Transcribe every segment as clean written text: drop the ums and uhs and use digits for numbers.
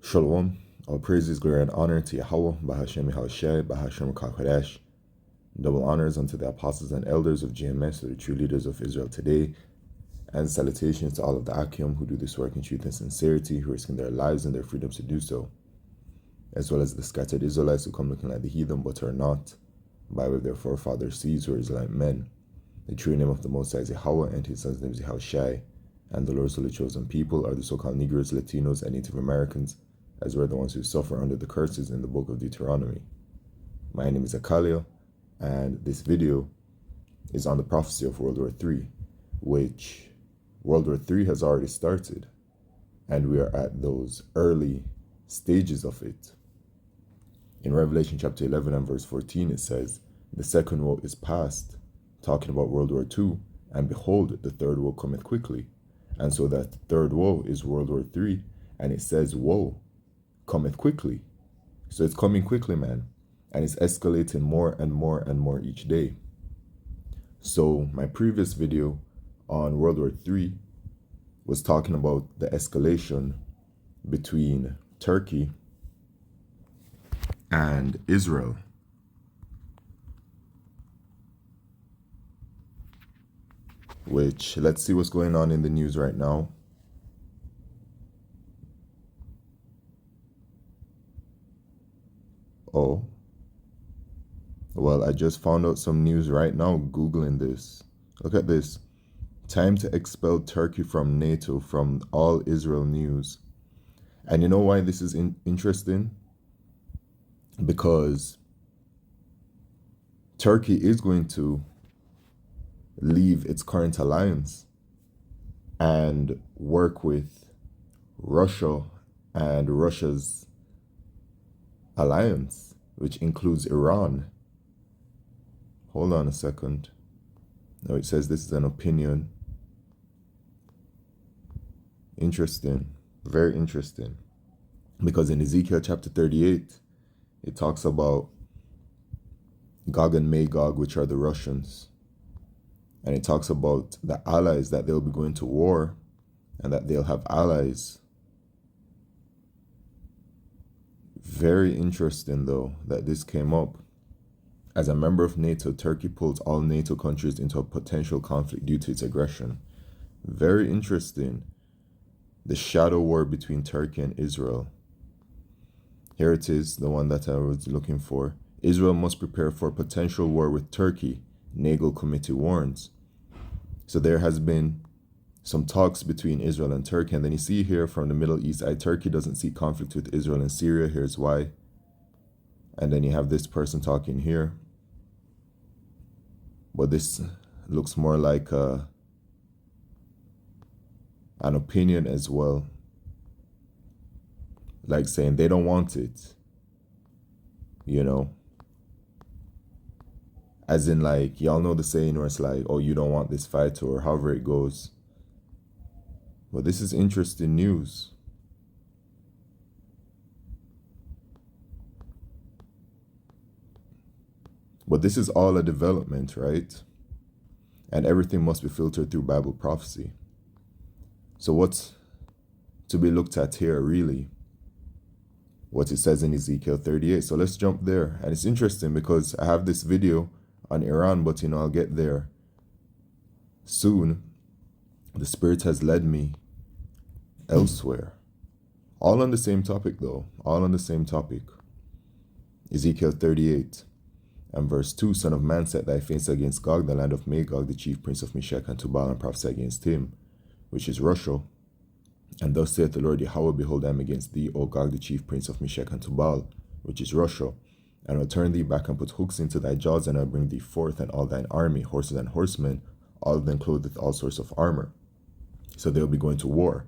Shalom. All praises, glory, and honor to Yahweh, Bahashem Yahushai, Bahashem Kakodesh. Double honors unto the apostles and elders of GMS, the true leaders of Israel today, and salutations to all of the Akim who do this work in truth and sincerity, who are risking their lives and their freedoms to do so, as well as the scattered Israelites who come looking like the heathen but are not, by way of their forefathers' seeds who are Israelite men. The true name of the Most High is Yahweh, and his son's name is Yahushai, and the Lord's holy chosen people are the so-called Negroes, Latinos, and Native Americans, as we're the ones who suffer under the curses in the book of Deuteronomy. My name is Akalio, and this video is on the prophecy of World War III, which World War III has already started, and we are at those early stages of it. In Revelation chapter 11 and verse 14, it says, "The second woe is past," talking about World War II, "and behold, the third woe cometh quickly." And so that third woe is World War III, and it says, "Woe cometh quickly." So it's coming quickly, man. And it's escalating more and more and more each day. So my previous video on World War III was talking about the escalation between Turkey and Israel. Which, let's see what's going on in the news right now. Oh, well, I just found out some news right now, Googling this. Look at this. Time to expel Turkey from NATO from All Israel News. And you know why this is interesting? Because Turkey is going to leave its current alliance and work with Russia and Russia's alliance, which includes Iran. Hold on a second. No, it says this is an opinion. Interesting. Very interesting. Because in Ezekiel chapter 38, it talks about Gog and Magog, which are the Russians. And it talks about the allies that they'll be going to war and that they'll have allies. Very interesting, though, that this came up. As a member of NATO, Turkey pulls all NATO countries into a potential conflict due to its aggression. Very interesting. The shadow war between Turkey and Israel. Here it is, the one that I was looking for. Israel must prepare for a potential war with Turkey, Nagel Committee warns. So there has been some talks between Israel and Turkey, and then you see here from the Middle East, Turkey doesn't see conflict with Israel and Syria. Here's why. And then you have this person talking here. But this looks more like an opinion as well. Like saying they don't want it. You know? As in, like, y'all know the saying where it's like, oh, you don't want this fight, or however it goes. But this is interesting news. But this is all a development, right? And everything must be filtered through Bible prophecy. So what's to be looked at here, really? What it says in Ezekiel 38. So let's jump there. And it's interesting because I have this video on Iran, but I'll get there soon. The Spirit has led me elsewhere. All on the same topic, though. All on the same topic. Ezekiel 38 and verse 2, "Son of man, set thy face against Gog, the land of Magog, the chief prince of Meshech and Tubal, and prophesy against him," which is Russia. "And thus saith the Lord Yahweh, behold, I am against thee, O Gog, the chief prince of Meshech and Tubal," which is Russia. "And I'll turn thee back and put hooks into thy jaws, and I'll bring thee forth, and all thine army, horses and horsemen, all of them clothed with all sorts of armor." So they'll be going to war.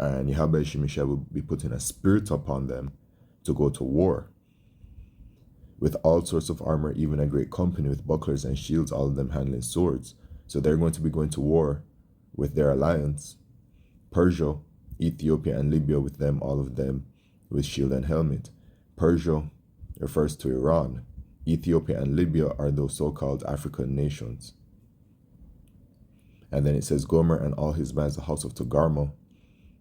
And Yahweh Shemeshah will be putting a spirit upon them to go to war with all sorts of armor, even a great company with bucklers and shields, all of them handling swords. So they're going to be going to war with their alliance, Persia, Ethiopia, and Libya with them, all of them with shield and helmet. Persia refers to Iran. Ethiopia and Libya are those so-called African nations. And then it says Gomer and all his bands, the house of Togarmah,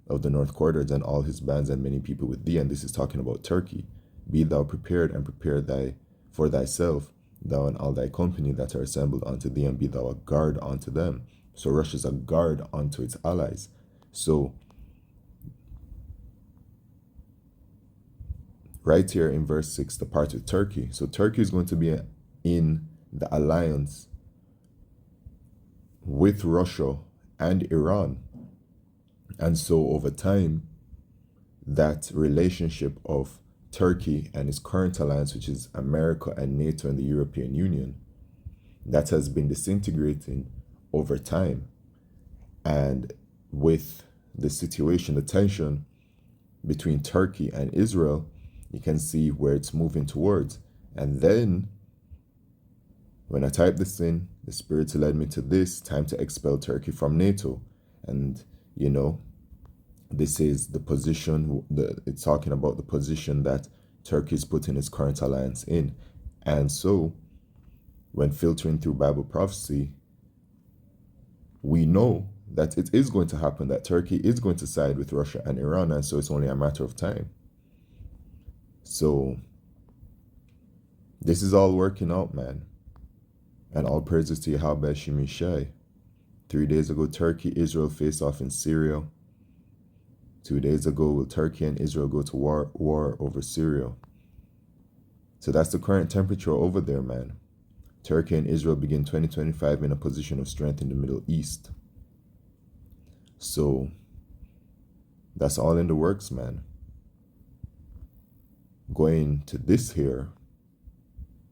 of the north quarters and all his bands and many people with thee. And this is talking about Turkey. Be thou prepared and prepare thy for thyself, thou and all thy company that are assembled unto thee, and be thou a guard unto them. So Russia's a guard unto its allies. So right here in verse 6, the part with Turkey. So Turkey is going to be in the alliance with Russia and Iran. And so over time, that relationship of Turkey and its current alliance, which is America and NATO and the European Union, that has been disintegrating over time. And with the situation, the tension between Turkey and Israel, you can see where it's moving towards. And then when I typed this in, the Spirit led me to this: time to expel Turkey from NATO. And, you know, this is the position, it's talking about the position that Turkey is putting its current alliance in. And so, when filtering through Bible prophecy, we know that it is going to happen, that Turkey is going to side with Russia and Iran, and so it's only a matter of time. So, this is all working out, man. And all praises to Yahweh Shemishai. 3 days ago, Turkey, Israel faced off in Syria. 2 days ago, will Turkey and Israel go to war over Syria? So that's the current temperature over there, man. Turkey and Israel begin 2025 in a position of strength in the Middle East. So that's all in the works, man. Going to this here,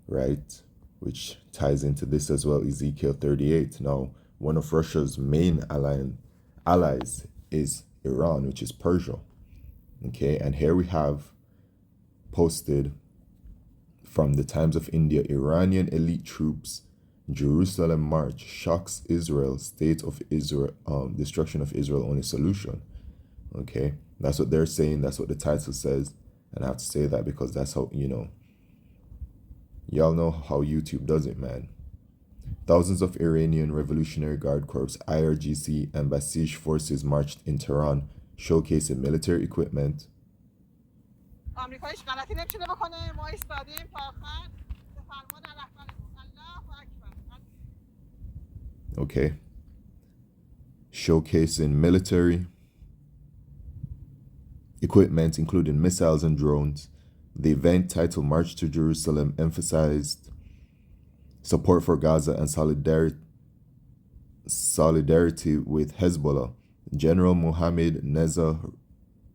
right, which ties into this as well, Ezekiel 38. Now, one of Russia's main allies is Iran, which is Persia. Okay, and here we have posted from the Times of India: Iranian elite troops, Jerusalem march shocks Israel, state of Israel, destruction of Israel only solution. Okay, that's what they're saying. That's what the title says, and I have to say that because that's how, you know, y'all know how YouTube does it, man. Thousands of Iranian Revolutionary Guard Corps, IRGC, and Basij forces marched in Tehran, showcasing military equipment. Okay. Showcasing military equipment, including missiles and drones. The event, titled March to Jerusalem, emphasized support for Gaza and solidarity with Hezbollah. General Mohammed Neza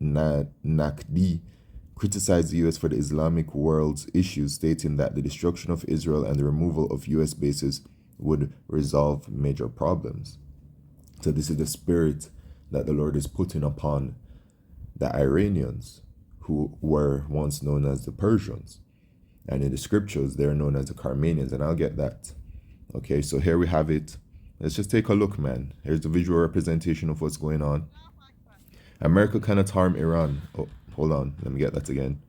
Nakdi criticized the U.S. for the Islamic world's issues, stating that the destruction of Israel and the removal of U.S. bases would resolve major problems. So this is the spirit that the Lord is putting upon the Iranians, who were once known as the Persians. And in the scriptures, they're known as the Carmanians, and I'll get that. Okay, so here we have it. Let's just take a look, man. Here's the visual representation of what's going on. America cannot harm Iran. Oh, hold on. Let me get that again.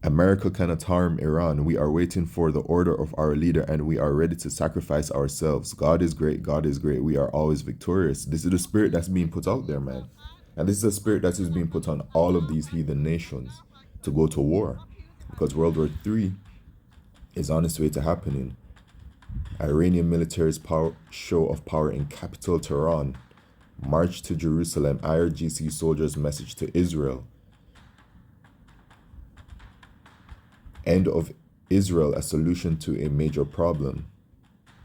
America cannot harm Iran. We are waiting for the order of our leader, and we are ready to sacrifice ourselves. God is great. God is great. We are always victorious. This is the spirit that's being put out there, man. And this is a spirit that is being put on all of these heathen nations to go to war, because World War III is on its way to happening. Iranian military's show of power in capital Tehran. March to Jerusalem. IRGC soldiers' message to Israel. End of Israel, a solution to a major problem.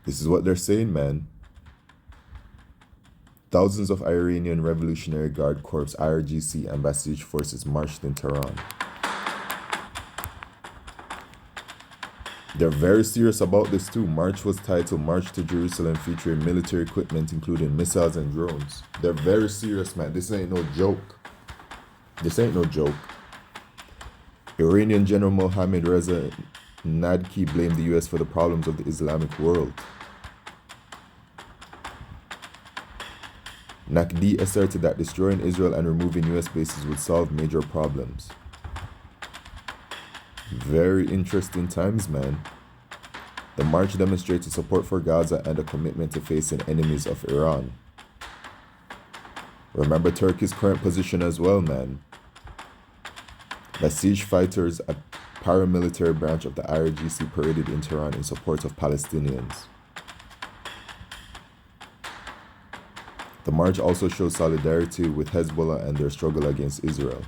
This is what they're saying, man. Thousands of Iranian Revolutionary Guard Corps, IRGC, and Basij forces marched in Tehran. They're very serious about this too. March was titled March to Jerusalem, featuring military equipment, including missiles and drones. They're very serious, man. This ain't no joke. This ain't no joke. Iranian General Mohammed Reza Nadki blamed the US for the problems of the Islamic world. Nakdi asserted that destroying Israel and removing US bases would solve major problems. Very interesting times, man. The march demonstrated support for Gaza and a commitment to facing enemies of Iran. Remember Turkey's current position as well, man. The siege fighters, a paramilitary branch of the IRGC, paraded in Tehran in support of Palestinians. The march also shows solidarity with Hezbollah and their struggle against Israel.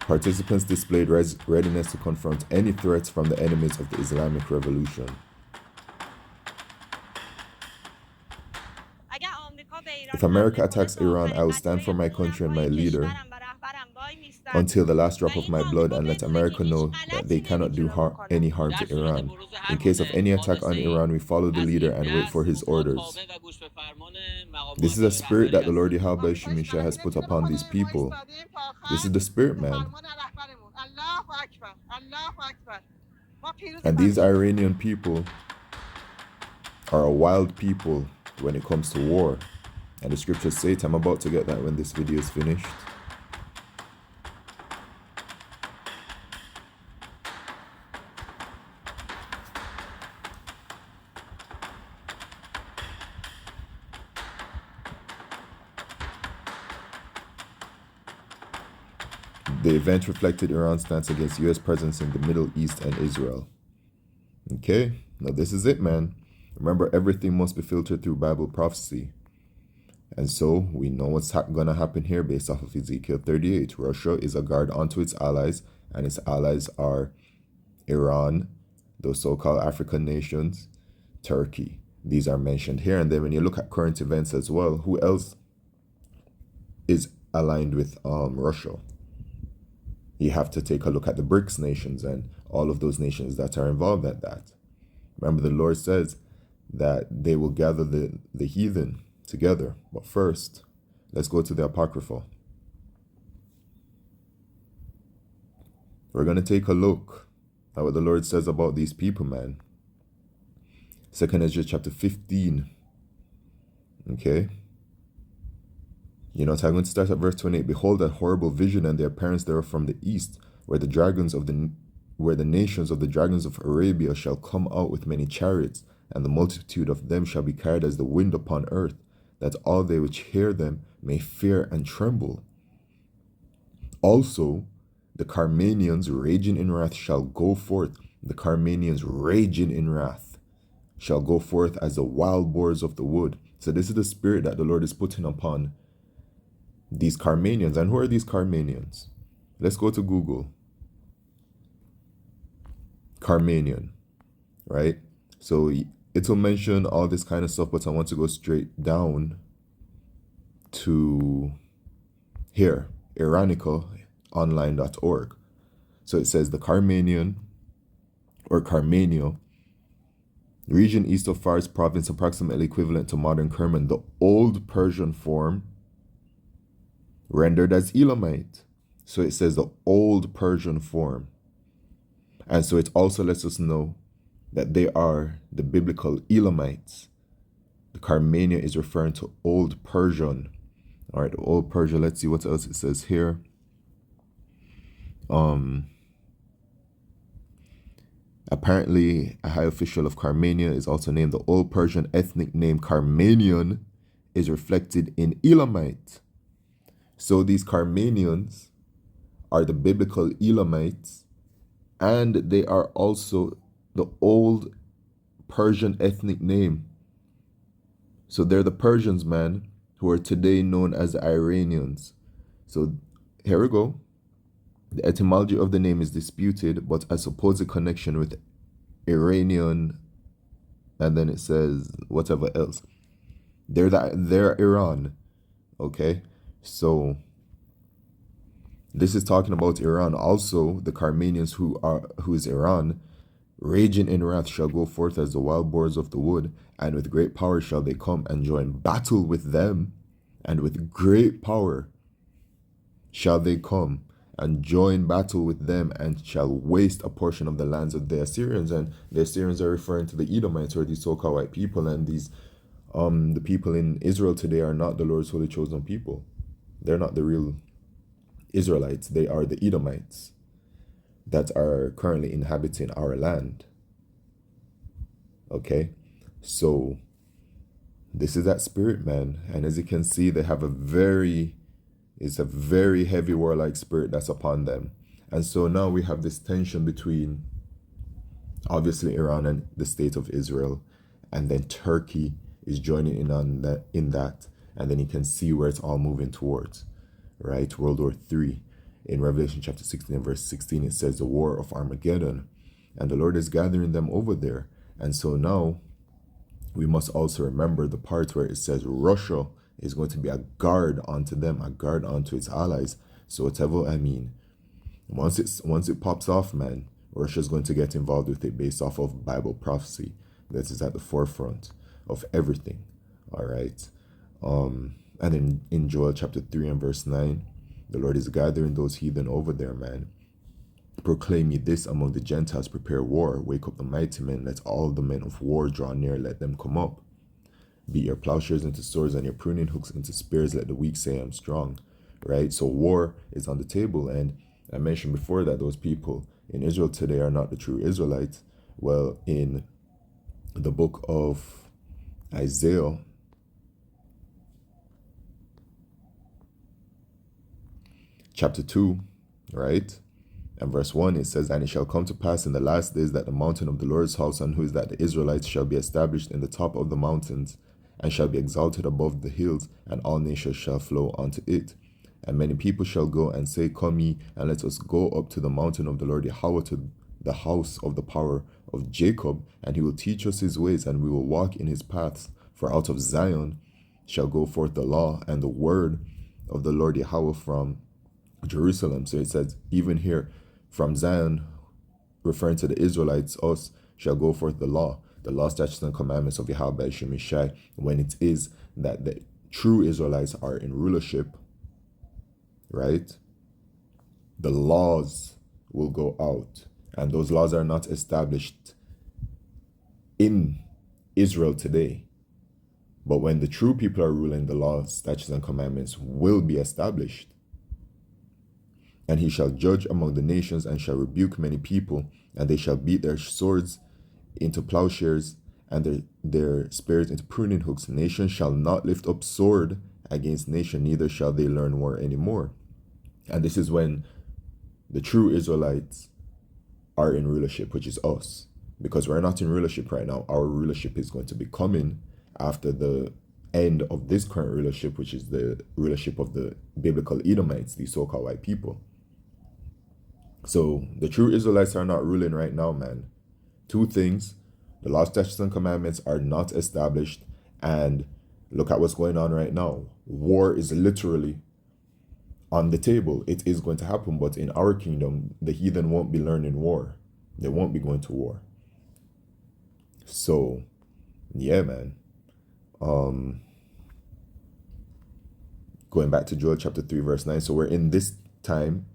Participants displayed readiness to confront any threats from the enemies of the Islamic Revolution. If America attacks Iran, I will stand for my country and my leader until the last drop of my blood, and let America know that they cannot do any harm to Iran. In case of any attack on Iran, we follow the leader and wait for his orders. This is a spirit that the Lord Yahweh Shemisha has put upon these people. This is the spirit, man. And these Iranian people are a wild people when it comes to war. And the scriptures say it. I'm about to get that when this video is finished. The event reflected Iran's stance against U.S. presence in the Middle East and Israel. Okay, now this is it, man. Remember, everything must be filtered through Bible prophecy. And so we know what's gonna happen here based off of Ezekiel 38. Russia is a guard unto its allies, and its allies are Iran, those so-called African nations, Turkey. These are mentioned here. And then when you look at current events as well, who else is aligned with Russia? You have to take a look at the BRICS nations and all of those nations that are involved at that. Remember, the Lord says that they will gather the heathen together. But first, let's go to the Apocrypha. We're going to take a look at what the Lord says about these people, man. 2nd Ezra chapter 15. Okay. You know, I'm going to start at verse 28. Behold, that horrible vision, and the appearance thereof from the east, where the nations of the dragons of Arabia shall come out with many chariots, and the multitude of them shall be carried as the wind upon earth, that all they which hear them may fear and tremble. Also, the Carmanians raging in wrath shall go forth. The Carmanians raging in wrath shall go forth as the wild boars of the wood. So this is the spirit that the Lord is putting upon these Carmanians. And who are these Carmanians? Let's go to Google. Carmanian, right? So it'll mention all this kind of stuff, but I want to go straight down to here, iranicaonline.org. So it says the Carmanian, or Carmania, region east of Fars province, approximately equivalent to modern Kerman, the old Persian form, rendered as Elamite. So it says the old Persian form. And so it also lets us know that they are the biblical Elamites. The Carmania is referring to Old Persian. All right, the Old Persia. Let's see what else it says here. Apparently, a high official of Carmania is also named. The Old Persian ethnic name Carmanian is reflected in Elamite. So these Carmanians are the biblical Elamites, and they are also the old Persian ethnic name. So they're the Persians, man, who are today known as the Iranians. So here we go. The etymology of the name is disputed, but a supposed connection with Iranian, and then it says whatever else. They're Iran, okay? So this is talking about Iran. Also, the Carmanians who is Iran, raging in wrath shall go forth as the wild boars of the wood, and with great power shall they come and join battle with them, and with great power shall they come and join battle with them, and shall waste a portion of the lands of the Assyrians. And the Assyrians are referring to the Edomites, or these so-called white people, and these the people in Israel today are not the Lord's holy chosen people. They're not the real Israelites. They are the Edomites that are currently inhabiting our land. Okay? So this is that spirit, man. And as you can see, they have it's a very heavy warlike spirit that's upon them. And so now we have this tension between obviously Iran and the state of Israel, and then Turkey is joining in on that, and then you can see where it's all moving towards, right? World War III. In Revelation chapter 16 and verse 16, it says the war of Armageddon, and the Lord is gathering them over there. And so now we must also remember the part where it says Russia is going to be a guard onto them, a guard onto its allies. So whatever, I mean, once it pops off, man, Russia's going to get involved with it based off of Bible prophecy. That is at the forefront of everything. All right. And then in Joel chapter 3 and verse 9, the Lord is gathering those heathen over there, man. Proclaim ye this among the Gentiles, prepare war, wake up the mighty men, let all the men of war draw near, let them come up. Beat your plowshares into swords and your pruning hooks into spears, let the weak say I'm strong. Right? So war is on the table, and I mentioned before that those people in Israel today are not the true Israelites. Well, in the book of Isaiah, chapter 2, right? And verse 1, it says, and it shall come to pass in the last days that the mountain of the Lord's house, and who is that the Israelites, shall be established in the top of the mountains, and shall be exalted above the hills, and all nations shall flow unto it. And many people shall go and say, come ye, and let us go up to the mountain of the Lord Yahweh, to the house of the power of Jacob, and he will teach us his ways, and we will walk in his paths. For out of Zion shall go forth the law and the word of the Lord Yahweh from Jerusalem. So it says, even here, from Zion, referring to the Israelites, us, shall go forth the law, statutes, and commandments of Yahweh Shemishai, when it is that the true Israelites are in rulership, right? The laws will go out, and those laws are not established in Israel today. But when the true people are ruling, the laws, statutes, and commandments will be established. And he shall judge among the nations, and shall rebuke many people, and they shall beat their swords into plowshares, and their spears into pruning hooks. Nation shall not lift up sword against nation, neither shall they learn war anymore. And this is when the true Israelites are in rulership, which is us. Because we're not in rulership right now. Our rulership is going to be coming after the end of this current rulership, which is the rulership of the biblical Edomites, these so-called white people. So the true Israelites are not ruling right now, man. Two things: the law, statutes, and commandments are not established, and look at what's going on right now. War is literally on the table. It is going to happen, but in our kingdom, the heathen won't be learning war. They won't be going to war. So, yeah, man. Going back to Joel chapter 3, verse 9. So we're in this time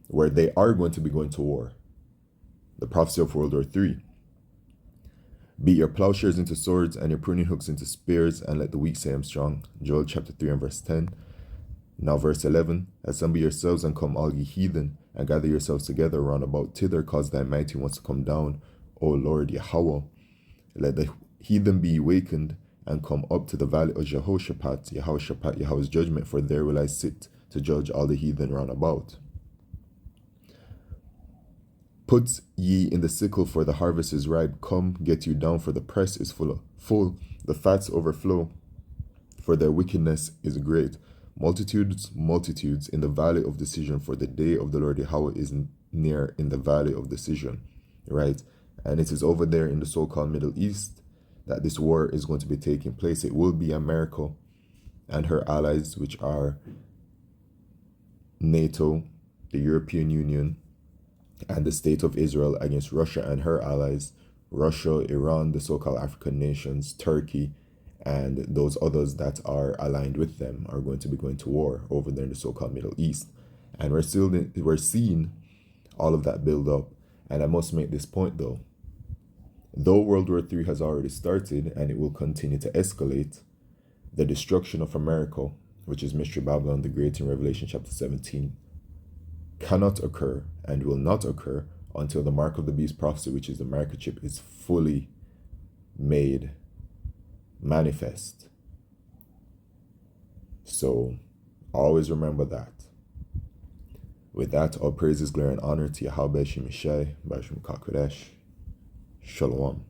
where they are going to be going to war. The prophecy of World War III. Beat your plowshares into swords and your pruning hooks into spears, and let the weak say I'm strong. Joel chapter 3 and verse 10. Now verse 11. Assemble yourselves and come all ye heathen, and gather yourselves together round about thither, cause thy mighty ones to come down, O Lord Yahweh. Let the heathen be awakened, and come up to the valley of Jehoshaphat, Yahweh's judgment, for there will I sit to judge all the heathen round about. Put ye in the sickle, for the harvest is ripe. Come, get you down, for the press is full. The fats overflow, for their wickedness is great. Multitudes in the valley of decision, for the day of the Lord Yahweh is near in the valley of decision. Right? And it is over there in the so-called Middle East that this war is going to be taking place. It will be America and her allies, which are NATO, the European Union, and the state of Israel, against Russia and her allies, Russia, Iran, the so-called African nations, Turkey, and those others that are aligned with them are going to be going to war over there in the so-called Middle East. And we're seeing all of that build up. And I must make this point though World War III has already started and it will continue to escalate, the destruction of America, which is Mystery Babylon the Great in Revelation chapter 17, cannot occur and will not occur until the mark of the beast prophecy, which is the microchip, is fully made manifest. So always remember that. With that, all praises, glory, and honor to Yahweh Shemishai, Bashim Kakodesh. Shalom.